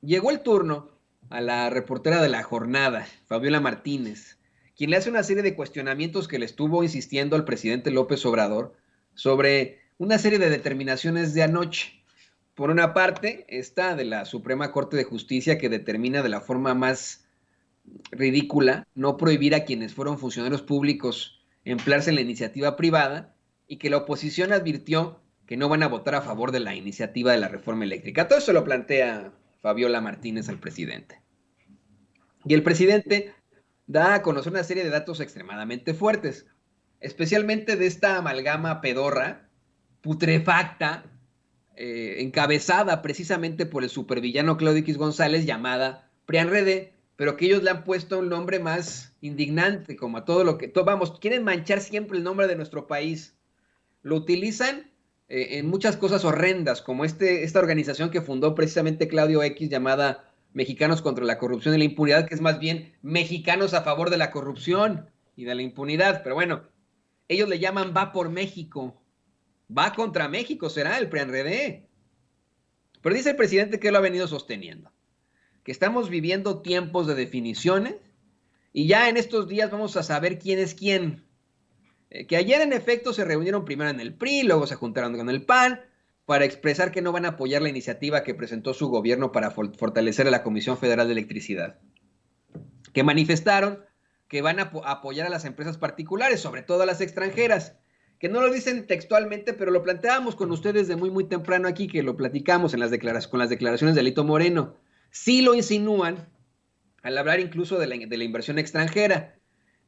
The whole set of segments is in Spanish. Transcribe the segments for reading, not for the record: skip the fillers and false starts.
Llegó el turno a la reportera de la jornada, Fabiola Martínez, quien le hace una serie de cuestionamientos que le estuvo insistiendo al presidente López Obrador sobre una serie de determinaciones de anoche. Por una parte, esta de la Suprema Corte de Justicia que determina de la forma más ridícula no prohibir a quienes fueron funcionarios públicos emplearse en la iniciativa privada y que la oposición advirtió que no van a votar a favor de la iniciativa de la reforma eléctrica. Todo eso lo plantea Fabiola Martínez al presidente. Y el presidente da a conocer una serie de datos extremadamente fuertes, especialmente de esta amalgama pedorra, putrefacta, encabezada precisamente por el supervillano Claudio X González, llamada PRIANREDE, pero que ellos le han puesto un nombre más indignante, como a todo lo que, vamos, quieren manchar siempre el nombre de nuestro país. Lo utilizan en muchas cosas horrendas, como esta organización que fundó precisamente Claudio X, llamada Mexicanos contra la Corrupción y la Impunidad, que es más bien Mexicanos a favor de la corrupción y de la impunidad. Pero bueno, ellos le llaman Va por México. Va contra México, será el PRIANREDE. Pero dice el presidente que lo ha venido sosteniendo, que estamos viviendo tiempos de definiciones y ya en estos días vamos a saber quién es quién. Que ayer en efecto se reunieron primero en el PRI, luego se juntaron con el PAN para expresar que no van a apoyar la iniciativa que presentó su gobierno para fortalecer a la Comisión Federal de Electricidad. Que manifestaron que van a apoyar a las empresas particulares, sobre todo a las extranjeras, que no lo dicen textualmente, pero lo planteábamos con ustedes de muy temprano aquí, que lo platicamos en con las declaraciones de Alito Moreno. Sí lo insinúan al hablar incluso de la inversión extranjera.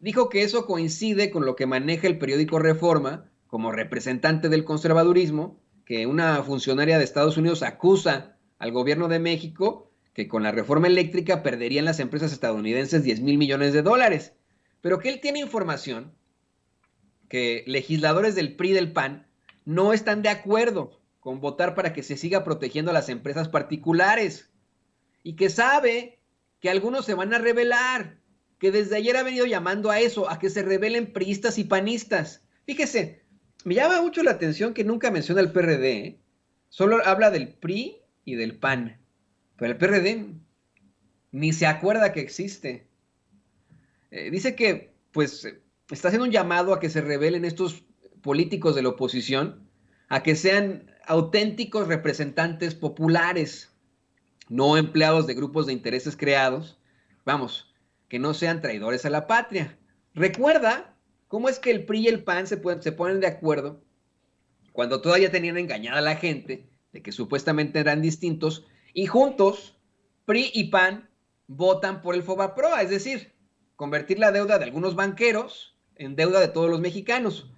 Dijo que eso coincide con lo que maneja el periódico Reforma como representante del conservadurismo, que una funcionaria de Estados Unidos acusa al gobierno de México que con la reforma eléctrica perderían las empresas estadounidenses 10,000 millones de dólares, pero que él tiene información que legisladores del PRI y del PAN no están de acuerdo con votar para que se siga protegiendo a las empresas particulares y que sabe que algunos se van a rebelar, que desde ayer ha venido llamando a eso, a que se rebelen priistas y panistas. Fíjese, me llama mucho la atención que nunca menciona el PRD, ¿eh? Solo habla del PRI y del PAN, pero el PRD ni se acuerda que existe. Dice que, pues, está haciendo un llamado a que se rebelen estos políticos de la oposición, a que sean auténticos representantes populares, no empleados de grupos de intereses creados, vamos, que no sean traidores a la patria. Recuerda cómo es que el PRI y el PAN se ponen de acuerdo cuando todavía tenían engañada a la gente de que supuestamente eran distintos y juntos PRI y PAN votan por el FOBAPROA, es decir, convertir la deuda de algunos banqueros en deuda de todos los mexicanos.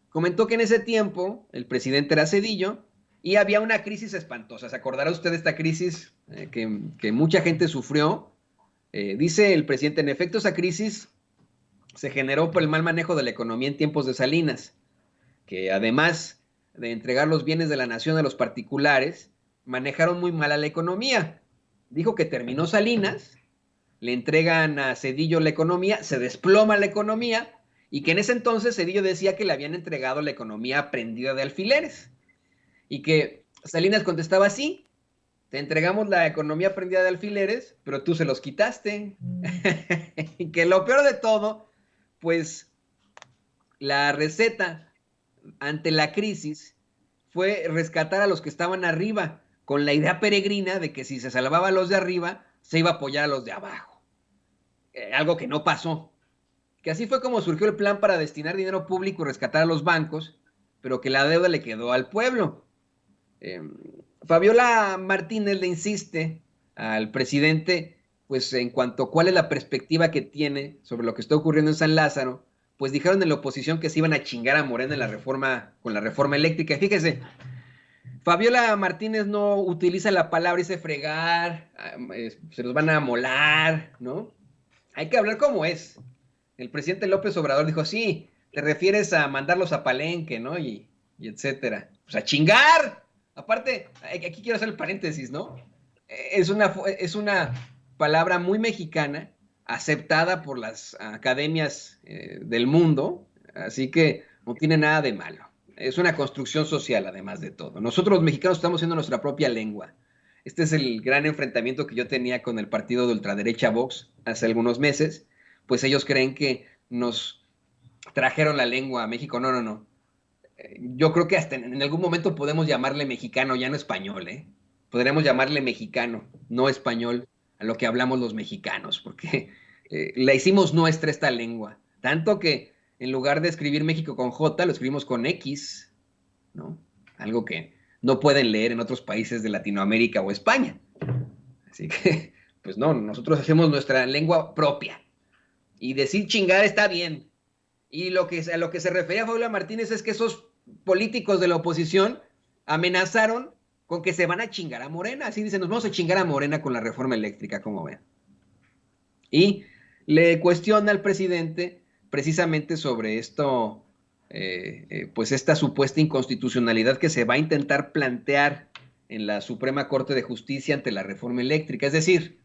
Comentó que en ese tiempo el presidente era Cedillo y había una crisis espantosa. ¿Se acordará usted de esta crisis que mucha gente sufrió? Dice el presidente, en efecto, esa crisis se generó por el mal manejo de la economía en tiempos de Salinas, que además de entregar los bienes de la nación a los particulares, manejaron muy mal a la economía. Dijo que terminó Salinas, le entregan a Cedillo la economía, se desploma la economía, y que en ese entonces Cedillo decía que le habían entregado la economía prendida de alfileres, y que Salinas contestaba así, te entregamos la economía prendida de alfileres, pero tú se los quitaste. Y que lo peor de todo, pues la receta ante la crisis fue rescatar a los que estaban arriba, con la idea peregrina de que si se salvaba a los de arriba, se iba a apoyar a los de abajo. Algo que no pasó. Que así fue como surgió el plan para destinar dinero público y rescatar a los bancos, pero que la deuda le quedó al pueblo. Eh, Fabiola Martínez le insiste al presidente, pues en cuanto a cuál es la perspectiva que tiene sobre lo que está ocurriendo en San Lázaro, pues dijeron en la oposición que se iban a chingar a Morena en la reforma, con la reforma eléctrica. Y fíjese, Fabiola Martínez no utiliza la palabra ese fregar, se los van a molar, ¿no? Hay que hablar como es. El presidente López Obrador dijo, sí, te refieres a mandarlos a Palenque, ¿no? Y etcétera. Pues a chingar. Aparte, aquí quiero hacer el paréntesis, ¿no? Es una palabra muy mexicana, aceptada por las academias del mundo, así que no tiene nada de malo. Es una construcción social, además de todo. Nosotros los mexicanos estamos haciendo nuestra propia lengua. Este es el gran enfrentamiento que yo tenía con el partido de ultraderecha Vox hace algunos meses. Pues ellos creen que nos trajeron la lengua a México. No, no, no. Yo creo que hasta en algún momento podemos llamarle mexicano, ya no español, ¿eh? Podríamos llamarle mexicano, no español, a lo que hablamos los mexicanos, porque la hicimos nuestra esta lengua. Tanto que en lugar de escribir México con J, lo escribimos con X, ¿no? Algo que no pueden leer en otros países de Latinoamérica o España. Así que, pues no, nosotros hacemos nuestra lengua propia. Y decir chingar está bien. Y a lo que se refería Fabiola Martínez es que esos políticos de la oposición amenazaron con que se van a chingar a Morena. Así dicen, nos vamos a chingar a Morena con la reforma eléctrica, como ven. Y le cuestiona al presidente precisamente sobre esto, pues esta supuesta inconstitucionalidad que se va a intentar plantear en la Suprema Corte de Justicia ante la reforma eléctrica. Es decir,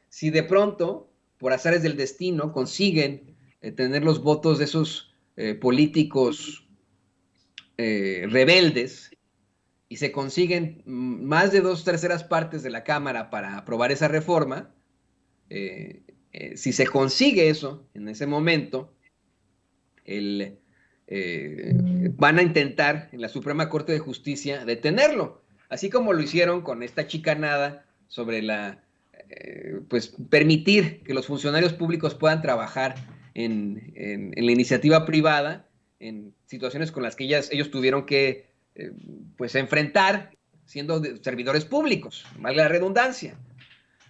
si de pronto, por azares del destino, consiguen tener los votos de esos políticos rebeldes y se consiguen más de 2/3 de la Cámara para aprobar esa reforma, si se consigue eso en ese momento, el, van a intentar en la Suprema Corte de Justicia detenerlo, así como lo hicieron con esta chicanada sobre pues permitir que los funcionarios públicos puedan trabajar en la iniciativa privada, en situaciones con las que ellos tuvieron que pues enfrentar siendo servidores públicos, valga la redundancia.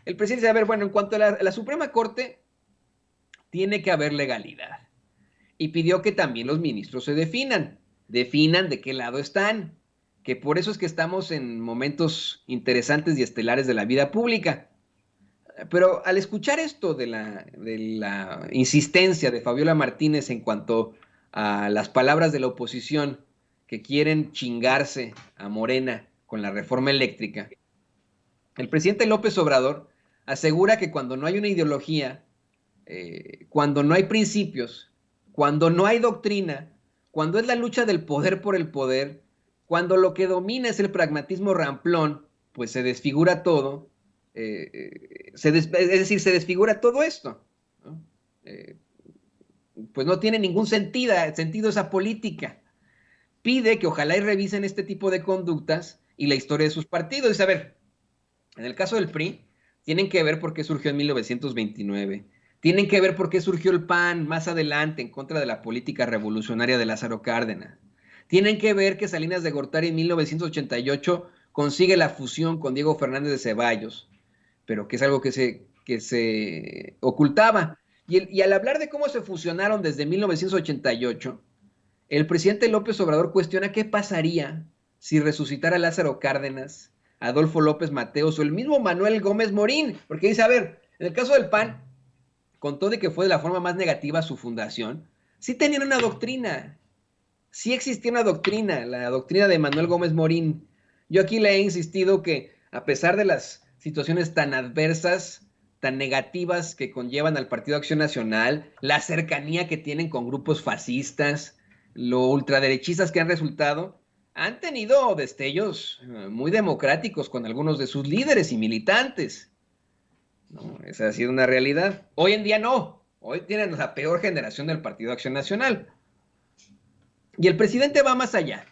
El presidente dice, a ver, bueno, en cuanto a la Suprema Corte, tiene que haber legalidad. Y pidió que también los ministros se definan de qué lado están, que por eso es que estamos en momentos interesantes y estelares de la vida pública. Pero al escuchar esto de la insistencia de Fabiola Martínez en cuanto a las palabras de la oposición que quieren chingarse a Morena con la reforma eléctrica, el presidente López Obrador asegura que cuando no hay una ideología, cuando no hay principios, cuando no hay doctrina, cuando es la lucha del poder por el poder, cuando lo que domina es el pragmatismo ramplón, pues se desfigura todo, es decir, se desfigura todo esto, ¿no? Pues no tiene ningún sentido esa política. Pide que ojalá y revisen este tipo de conductas y la historia de sus partidos. Dice, a ver, en el caso del PRI, tienen que ver por qué surgió en 1929. Tienen que ver por qué surgió el PAN más adelante en contra de la política revolucionaria de Lázaro Cárdenas. Tienen que ver que Salinas de Gortari en 1988 consigue la fusión con Diego Fernández de Ceballos, pero que es algo que se ocultaba. Y al hablar de cómo se fusionaron desde 1988, el presidente López Obrador cuestiona qué pasaría si resucitara Lázaro Cárdenas, Adolfo López Mateos o el mismo Manuel Gómez Morín, porque dice, a ver, en el caso del PAN, con todo de que fue de la forma más negativa su fundación, sí tenían una doctrina, sí existía una doctrina, la doctrina de Manuel Gómez Morín. Yo aquí le he insistido que a pesar de las situaciones tan adversas, tan negativas que conllevan al Partido Acción Nacional, la cercanía que tienen con grupos fascistas, lo ultraderechistas que han resultado, han tenido destellos muy democráticos con algunos de sus líderes y militantes. ¿No? Esa ha sido una realidad. Hoy en día no. Hoy tienen la peor generación del Partido Acción Nacional. Y el presidente va más allá.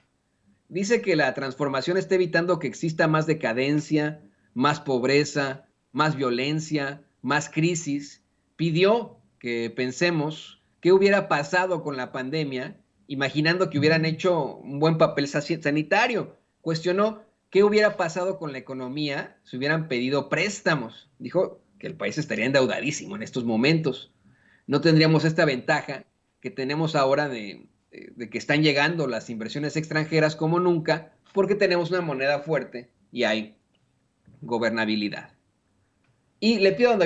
Dice que la transformación está evitando que exista más decadencia, más pobreza, más violencia, más crisis. Pidió que pensemos qué hubiera pasado con la pandemia, imaginando que hubieran hecho un buen papel sanitario. Cuestionó qué hubiera pasado con la economía si hubieran pedido préstamos. Dijo que el país estaría endeudadísimo en estos momentos. No tendríamos esta ventaja que tenemos ahora de que están llegando las inversiones extranjeras como nunca, porque tenemos una moneda fuerte y hay gobernabilidad. Y le pido a don David